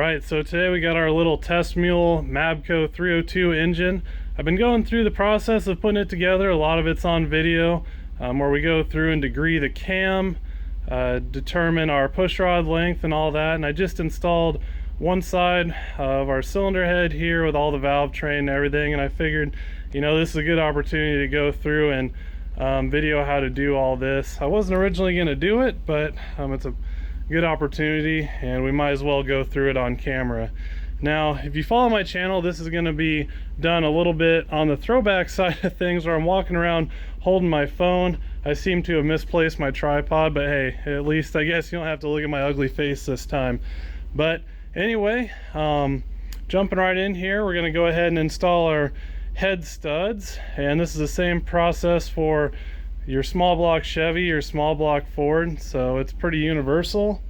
Alright, so today we got our little test mule Mabco 302 engine. I've been going through the process of putting it together. A lot of it's on video, where we go through and degree the cam, determine our push rod length and all that. And I just installed one side of our cylinder head here with all the valve train and everything, and I figured, you know, this is a good opportunity to go through and video how to do all this. I wasn't originally going to do it, but it's a good opportunity and we might as well go through it on camera. Now, if you follow my channel, this is going to be done a little bit on the throwback side of things, where I'm walking around holding my phone. I seem to have misplaced my tripod, but hey, at least I guess you don't have to look at my ugly face this time. But anyway, jumping right in here, we're going to go ahead and install our head studs, and this is the same process for your small block Chevy, your small block Ford, so it's pretty universal.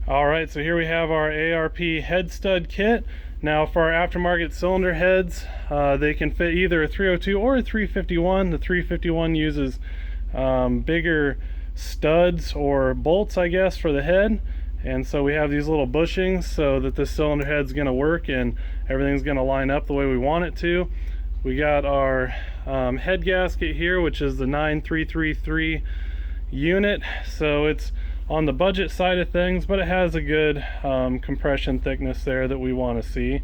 Alright, so here we have our ARP head stud kit. Now for our aftermarket cylinder heads, they can fit either a 302 or a 351. The 351 uses bigger studs or bolts, I guess, for the head, and so we have these little bushings so that the cylinder head's going to work and everything's going to line up the way we want it to. We got our head gasket here, which is the 9333 unit, so it's on the budget side of things, but it has a good compression thickness there that we want to see.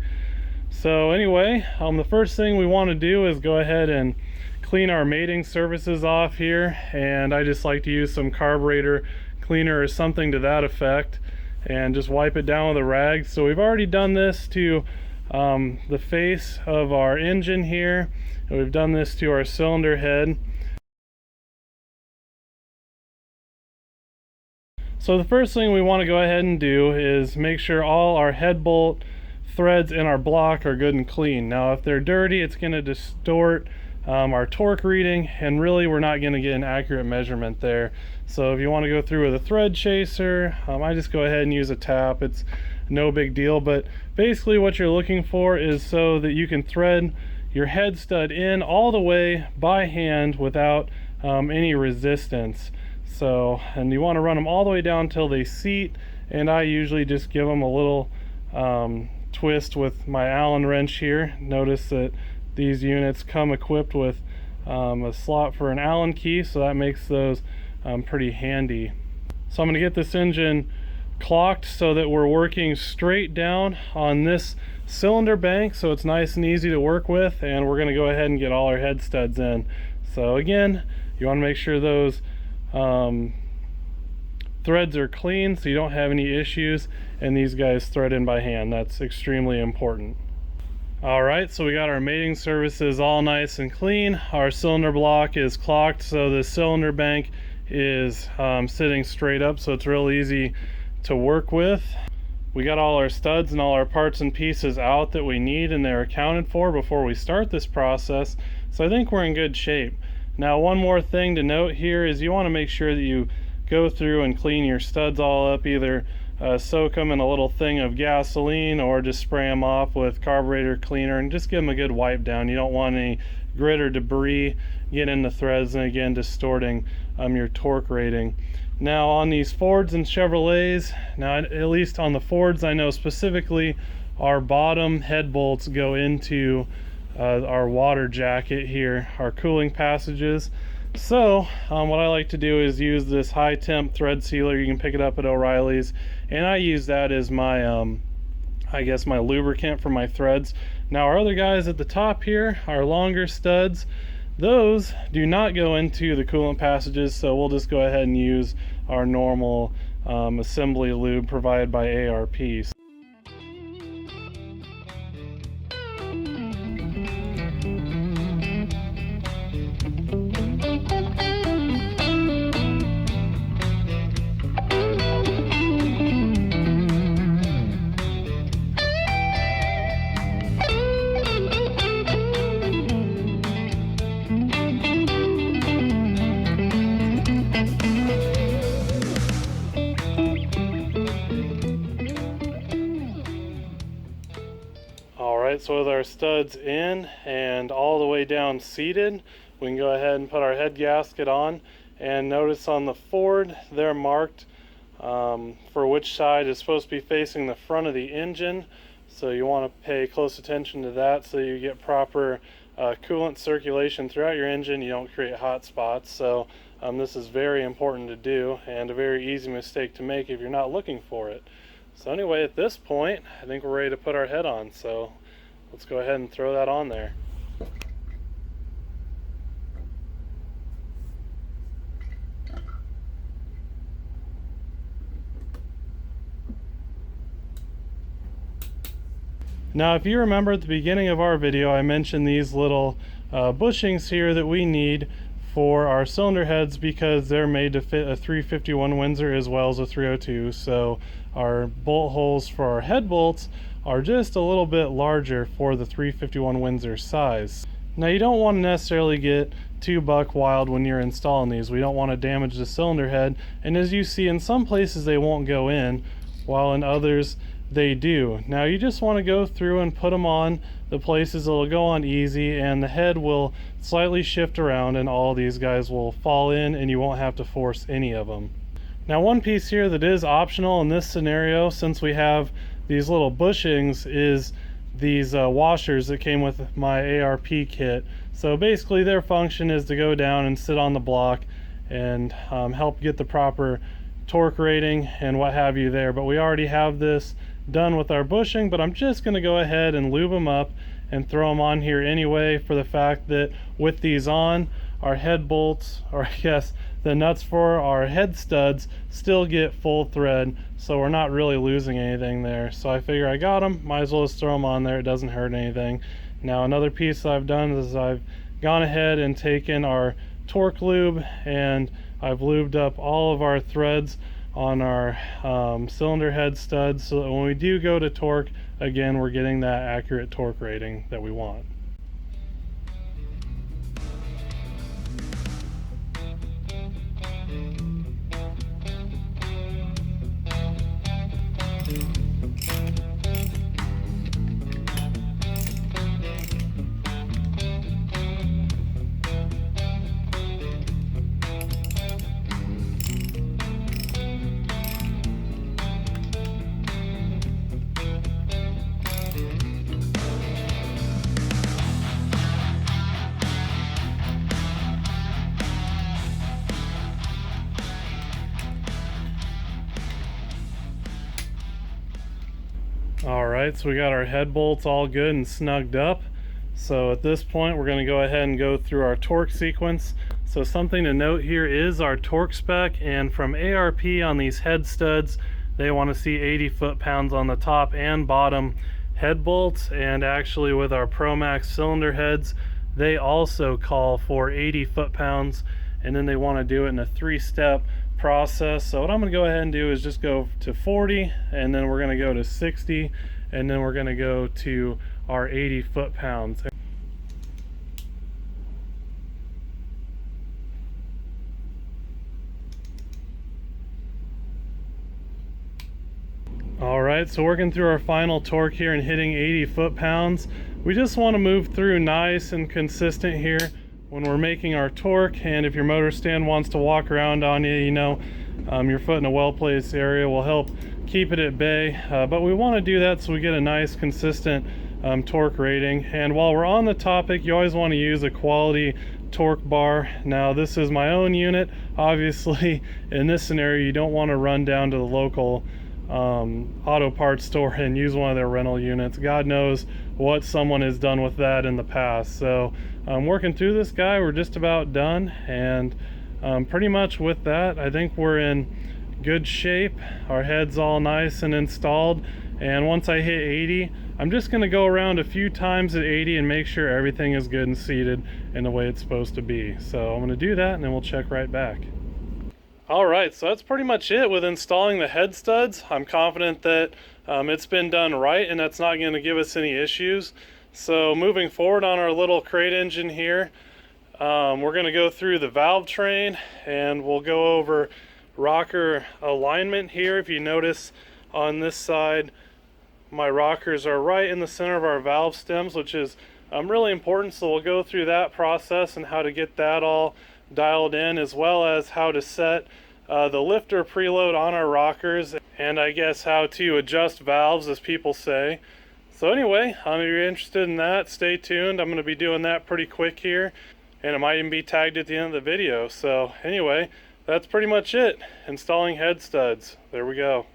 So anyway, the first thing we want to do is go ahead and clean our mating surfaces off here, and I just like to use some carburetor cleaner or something to that effect and just wipe it down with a rag. So we've already done this to the face of our engine here, and we've done this to our cylinder head. So the first thing we want to go ahead and do is make sure all our head bolt threads in our block are good and clean. Now if they're dirty, it's going to distort our torque reading, and really we're not going to get an accurate measurement there. So if you want to go through with a thread chaser, I just go ahead and use a tap. It's no big deal, but basically what you're looking for is so that you can thread your head stud in all the way by hand without any resistance. So, and you want to run them all the way down till they seat, and I usually just give them a little twist with my Allen wrench here. Notice that these units come equipped with a slot for an Allen key, so that makes those pretty handy. So I'm going to get this engine clocked so that we're working straight down on this cylinder bank, so it's nice and easy to work with, and we're going to go ahead and get all our head studs in. So again, you want to make sure those threads are clean so you don't have any issues, and these guys thread in by hand. That's extremely important. Alright, so we got our mating surfaces all nice and clean. Our cylinder block is clocked, so the cylinder bank is sitting straight up, so it's real easy to work with. We got all our studs and all our parts and pieces out that we need, and they're accounted for before we start this process, so I think we're in good shape. Now one more thing to note here is you want to make sure that you go through and clean your studs all up, either soak them in a little thing of gasoline or just spray them off with carburetor cleaner and just give them a good wipe down. You don't want any grit or debris get in the threads and again distorting your torque rating. Now on these Fords and Chevrolets, now at least on the Fords I know specifically, our bottom head bolts go into our water jacket here, our cooling passages. So what I like to do is use this high temp thread sealer. You can pick it up at O'Reilly's, and I use that as my I guess my lubricant for my threads. Now our other guys at the top here, our longer studs, those do not go into the coolant passages, so we'll just go ahead and use our normal assembly lube provided by ARP. So with our studs in and all the way down seated, we can go ahead and put our head gasket on. And notice on the Ford, they're marked for which side is supposed to be facing the front of the engine. So you want to pay close attention to that so you get proper coolant circulation throughout your engine. You don't create hot spots. So this is very important to do, and a very easy mistake to make if you're not looking for it. So anyway, at this point, I think we're ready to put our head on. So let's go ahead and throw that on there. Now, if you remember at the beginning of our video, I mentioned these little bushings here that we need for our cylinder heads because they're made to fit a 351 Windsor as well as a 302. So our bolt holes for our head bolts are just a little bit larger for the 351 Windsor size. Now, you don't want to necessarily get too buck wild when you're installing these. We don't want to damage the cylinder head, and as you see, in some places they won't go in, while in others they do. Now, you just want to go through and put them on the places that'll go on easy, and the head will slightly shift around and all these guys will fall in and you won't have to force any of them. Now, one piece here that is optional in this scenario, since we have these little bushings, is these washers that came with my ARP kit. So basically their function is to go down and sit on the block and help get the proper torque rating and what have you there. But we already have this done with our bushing, but I'm just going to go ahead and lube them up and throw them on here anyway, for the fact that with these on, our head bolts, or I guess the nuts for our head studs, still get full thread, so we're not really losing anything there. So I figure I got them, might as well just throw them on there. It doesn't hurt anything. Now, another piece I've done is I've gone ahead and taken our torque lube and I've lubed up all of our threads on our cylinder head studs, so that when we do go to torque, again, we're getting that accurate torque rating that we want. Alright, so we got our head bolts all good and snugged up. So at this point we're going to go ahead and go through our torque sequence. So something to note here is our torque spec, and from ARP on these head studs, they want to see 80 foot-pounds on the top and bottom head bolts, and actually with our ProMax cylinder heads, they also call for 80 foot-pounds, and then they want to do it in a 3-step process. So what I'm going to go ahead and do is just go to 40, and then we're going to go to 60, and then we're going to go to our 80 foot-pounds. Alright, so working through our final torque here and hitting 80 foot-pounds. We just want to move through nice and consistent here when we're making our torque, and if your motor stand wants to walk around on you, you know, your foot in a well-placed area will help keep it at bay, but we want to do that so we get a nice consistent torque rating. And while we're on the topic, you always want to use a quality torque bar. Now, this is my own unit. Obviously, in this scenario, you don't want to run down to the local auto parts store and use one of their rental units. God knows what someone has done with that in the past. So working through this guy, we're just about done, and pretty much with that, I think we're in good shape. Our head's all nice and installed, and once I hit 80, I'm just going to go around a few times at 80 and make sure everything is good and seated in the way it's supposed to be. So I'm going to do that, and then we'll check right back. Alright, so that's pretty much it with installing the head studs. I'm confident that it's been done right and that's not going to give us any issues. So moving forward on our little crate engine here, we're going to go through the valve train and we'll go over rocker alignment here. If you notice on this side, my rockers are right in the center of our valve stems, which is really important. So we'll go through that process and how to get that all dialed in, as well as how to set the lifter preload on our rockers, and I guess how to adjust valves, as people say. So anyway, if you're interested in that, stay tuned. I'm going to be doing that pretty quick here, and it might even be tagged at the end of the video. So anyway, that's pretty much it. Installing head studs. There we go.